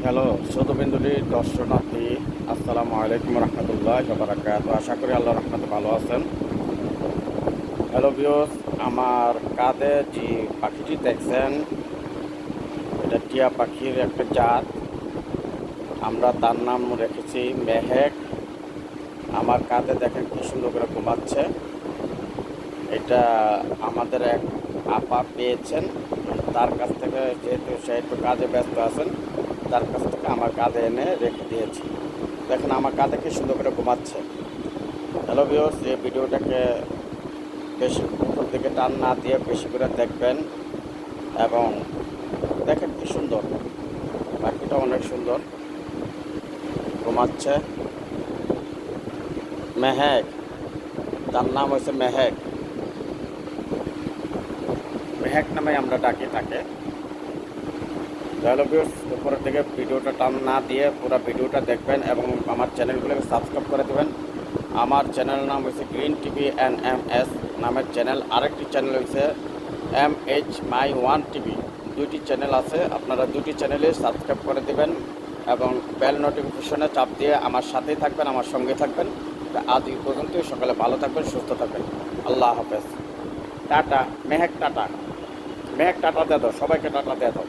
Hello শতবিন্দুটি দর্শনার্থী, আসসালামু আলাইকুম রহমতুল্লাহ বারাকাতুহু। আশা করি আল্লাহ রহমতে ভালো আছেন। হ্যালো ভিউয়ার্স, আমার কাঁধে যে পাখিটি দেখছেন এটা টিয়া পাখির একটা জাত। আমরা তার নাম রেখেছি মেহেক। আমার কাঁধে দেখেন কি সুন্দর করে ঘুমাচ্ছে। এটা আমাদের এক আপা পেয়েছেন, তার কাছ থেকে, যেহেতু সে একটু কাজে ব্যস্ত আছেন, তার কাছ থেকে আমার কাঁধে এনে রেখে দিয়েছি। দেখেন আমার কাঁধে কি সুন্দর করে ঘুমাচ্ছে। হ্যালো ভিউয়ার্স, এই ভিডিওটাকে বেশি উপর দিকে টান না দিয়ে বেশি করে দেখবেন এবং দেখেন কি সুন্দর, পাখিটা অনেক সুন্দর ঘুমাচ্ছে। মেহেক, তার নাম হচ্ছে মেহেক। মেহেক নামে আমরা ডাকি তাকে। হ্যালো ভিউয়ার্স, উপরের দিকে ভিডিওটা টান না দিয়ে পুরো ভিডিওটা দেখবেন এবং আমার চ্যানেলগুলোকে সাবস্ক্রাইব করে দেবেন। আমার চ্যানেলের নাম হচ্ছে গ্রিন টিভি NMS নামের চ্যানেল। আরেকটি চ্যানেল হচ্ছে MH My One টিভি। দুইটি চ্যানেল আছে, আপনারা দুটি চ্যানেলে সাবস্ক্রাইব করে দেবেন এবং বেল নোটিফিকেশনে চাপ দিয়ে আমার সাথেই থাকবেন, আমার সঙ্গে থাকবেন। আজ এই পর্যন্তই। সকালে ভালো থাকবেন, সুস্থ থাকবেন। আল্লাহ হাফেজ। Tata Mehak, tata Mehak, tata দিয়ে দাও, সবাইকে টাটা দিয়ে দাও।